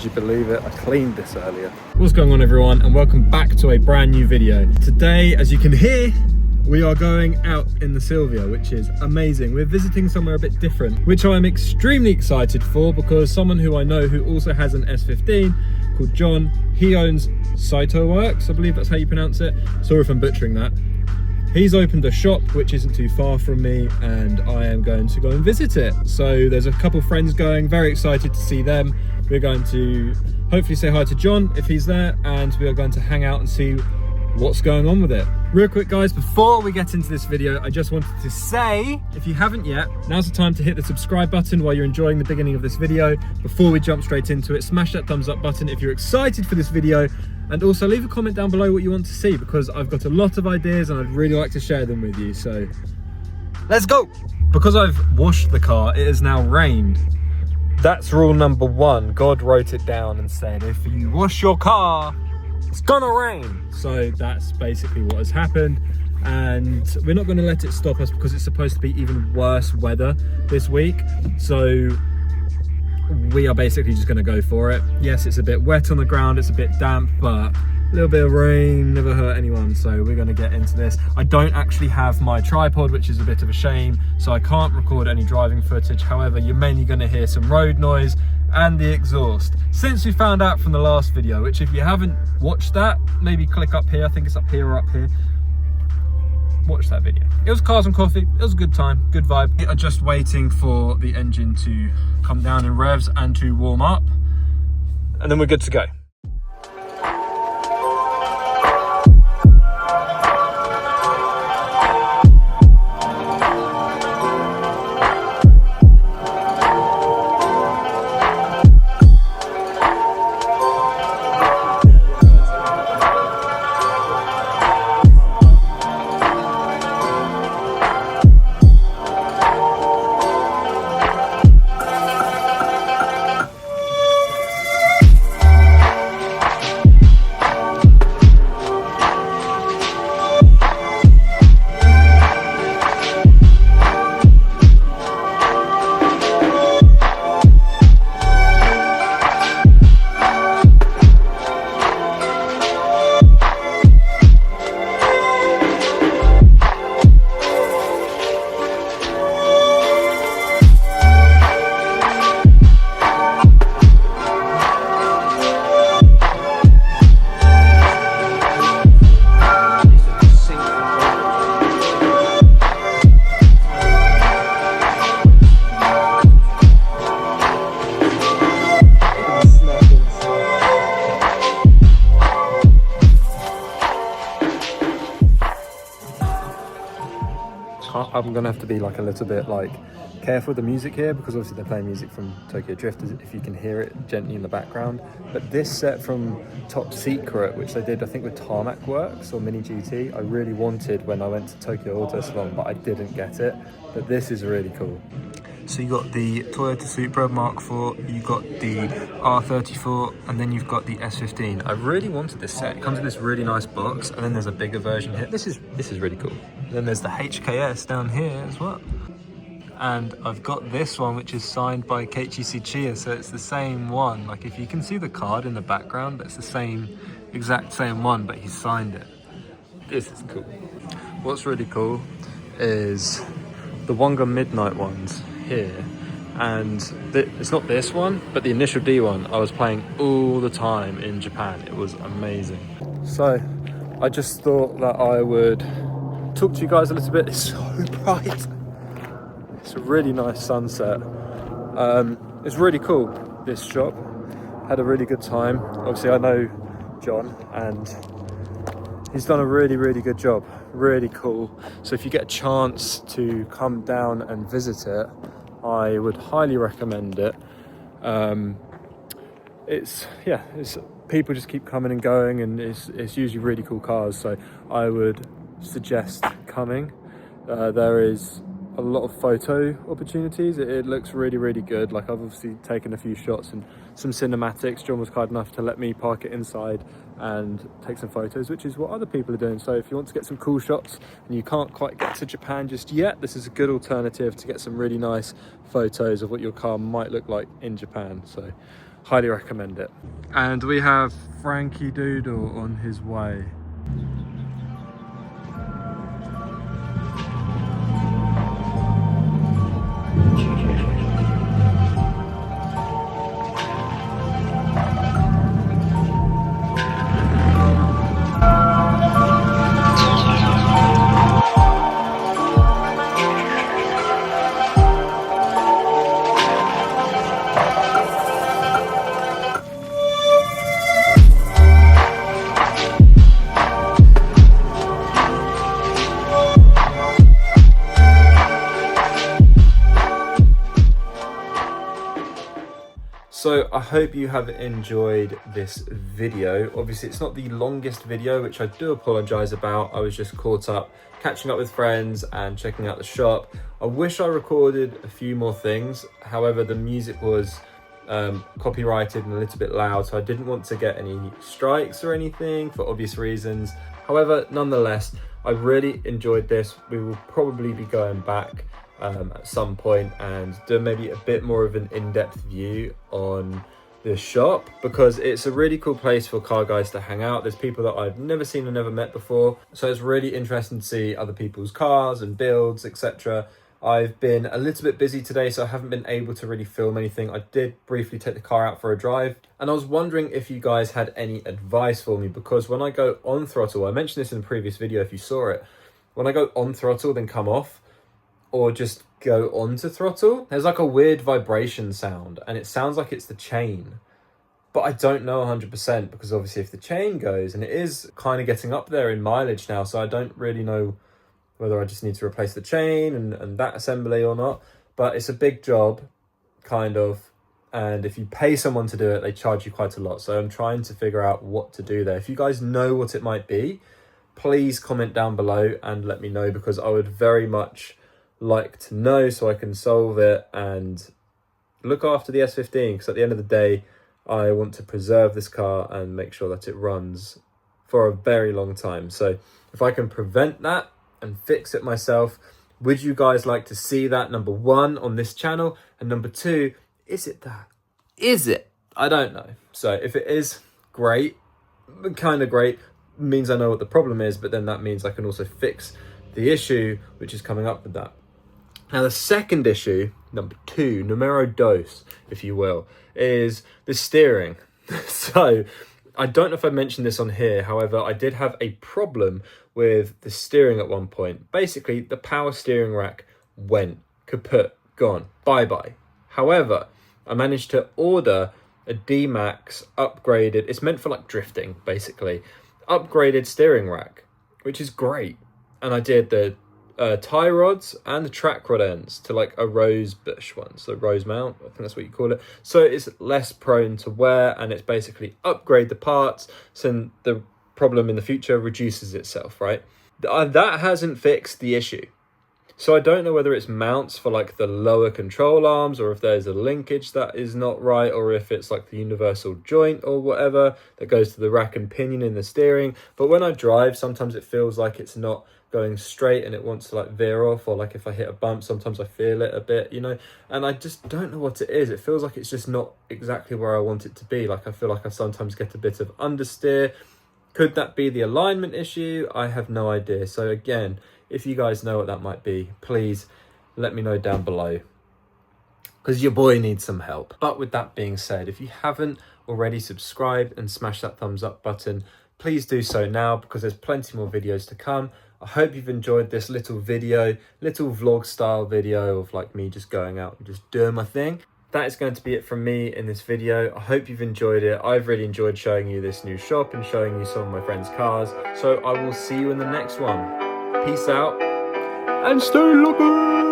you believe it? I cleaned this earlier. What's going on, everyone, and welcome back to a brand new video. Today, as you can hear, we are going out in the Sylvia, which is amazing. We're visiting somewhere a bit different, which I'm extremely excited for, because someone who I know who also has an S15 called John, he owns Saitowork, I believe that's how you pronounce it. Sorry if I'm butchering that. He's opened a shop which isn't too far from me, and I am going to go and visit it. So there's a couple friends going, very excited to see them. We're going to hopefully say hi to John if he's there, and we are going to hang out and see what's going on with it. Real quick, guys, before we get into this video, I just wanted to say, if you haven't yet, now's the time to hit the subscribe button while you're enjoying the beginning of this video. Before we jump straight into it, smash that thumbs up button if you're excited for this video, and also leave a comment down below what you want to see, because I've got a lot of ideas and I'd really like to share them with you. So let's go. Because I've washed the car, it has now rained. That's rule number one. God wrote it down and said, if you wash your car, it's gonna rain. So that's basically what has happened, and we're not going to let it stop us, because it's supposed to be even worse weather this week. So we are basically just going to go for it. Yes, it's a bit wet on the ground, it's a bit damp, but a little bit of rain never hurt anyone. So we're going to get into this. I don't actually have my tripod, which is a bit of a shame, so I can't record any driving footage. However, you're mainly going to hear some road noise and the exhaust, since we found out from the last video, which if you haven't watched that, maybe click up here. I think it's up here or up here. Watch that video. It was cars and coffee. It was a good time, good vibe. We are just waiting for the engine to come down in revs and to warm up, and then we're good to go. I'm gonna have to be like a little bit like careful with the music here, because obviously they're playing music from Tokyo Drift, if you can hear it gently in the background. But this set from Top Secret, which they did I think with Tarmac Works or Mini GT, I really wanted when I went to Tokyo Auto Salon, but I didn't get it. But this is really cool. So you got the Toyota Supra Mark IV, you got the R34, and then you've got the S15. I really wanted this set. It comes in this really nice box, and then there's a bigger version here. This is really cool. Then there's the HKS down here as well. And I've got this one, which is signed by Keiichi Tsuchiya, so it's the same one. Like, if you can see the card in the background, it's the same, exact same one, but he signed it. This is cool. What's really cool is the Wonga Midnight ones here, and it's not this one, but the initial D one I was playing all the time in Japan. It was amazing. So I just thought that I would talk to you guys a little bit. It's so bright. It's a really nice sunset. It's really cool, this shop. Had a really good time. Obviously I know John, and he's done a really good job. Really cool. So if you get a chance to come down and visit it, I would highly recommend it. It's people just keep coming and going, and it's usually really cool cars, so I would suggest coming. There is a lot of photo opportunities. It looks really good. Like, I've obviously taken a few shots and some cinematics. John was kind enough to let me park it inside and take some photos, which is what other people are doing. So if you want to get some cool shots and you can't quite get to Japan just yet, this is a good alternative to get some really nice photos of what your car might look like in Japan. So highly recommend it. And we have Frankie Doodle on his way. So I hope you have enjoyed this video. Obviously it's not the longest video, which I do apologize about. I was just caught up catching up with friends and checking out the shop. I wish I recorded a few more things. However, the music was copyrighted and a little bit loud, so I didn't want to get any strikes or anything for obvious reasons. However, nonetheless, I really enjoyed this. We will probably be going back at some point and do maybe a bit more of an in-depth view on this shop, because it's a really cool place for car guys to hang out. There's people that I've never seen and never met before, so it's really interesting to see other people's cars and builds, etc. I've been a little bit busy today, so I haven't been able to really film anything. I did briefly take the car out for a drive, and I was wondering if you guys had any advice for me, because when I go on throttle, I mentioned this in the previous video if you saw it, when I go on throttle then come off, or just go onto throttle, there's like a weird vibration sound, and it sounds like it's the chain, but I don't know 100%, because obviously if the chain goes, and it is kind of getting up there in mileage now, so I don't really know whether I just need to replace the chain and that assembly or not. But it's a big job, kind of, and if you pay someone to do it, they charge you quite a lot, so I'm trying to figure out what to do there. If you guys know what it might be, please comment down below and let me know, because I would very much like to know so I can solve it and look after the S15, because at the end of the day I want to preserve this car and make sure that it runs for a very long time. So if I can prevent that and fix it myself, would you guys like to see that, number one, on this channel? And number two, is it that? Is it? I don't know. So if it is, great, kind of great, means I know what the problem is, but then that means I can also fix the issue which is coming up with that. Now the second issue, number two, numero dos, if you will, is the steering. So I don't know if I mentioned this on here, however, I did have a problem with the steering at one point. Basically, the power steering rack went kaput, gone, bye-bye. However, I managed to order a D-Max upgraded, it's meant for like drifting, basically, upgraded steering rack, which is great. And I did the tie rods and the track rod ends to like a rose bush one, so rose mount, I think that's what you call it, so it's less prone to wear, and it's basically upgrade the parts so the problem in the future reduces itself, right? That hasn't fixed the issue, so I don't know whether it's mounts for like the lower control arms, or if there's a linkage that is not right, or if it's like the universal joint or whatever that goes to the rack and pinion in the steering. But when I drive, sometimes it feels like it's not going straight and it wants to like veer off, or like if I hit a bump, sometimes I feel it a bit, you know, and I just don't know what it is. It feels like it's just not exactly where I want it to be. Like I feel like I sometimes get a bit of understeer. Could that be the alignment issue? I have no idea. So again, if you guys know what that might be, please let me know down below, because your boy needs some help. But with that being said, if you haven't already subscribed and smash that thumbs up button, please do so now, because there's plenty more videos to come. I hope you've enjoyed this little video, little vlog style video of like me just going out and just doing my thing. That is going to be it from me in this video. I hope you've enjoyed it. I've really enjoyed showing you this new shop and showing you some of my friends' cars. So I will see you in the next one. Peace out and stay looking.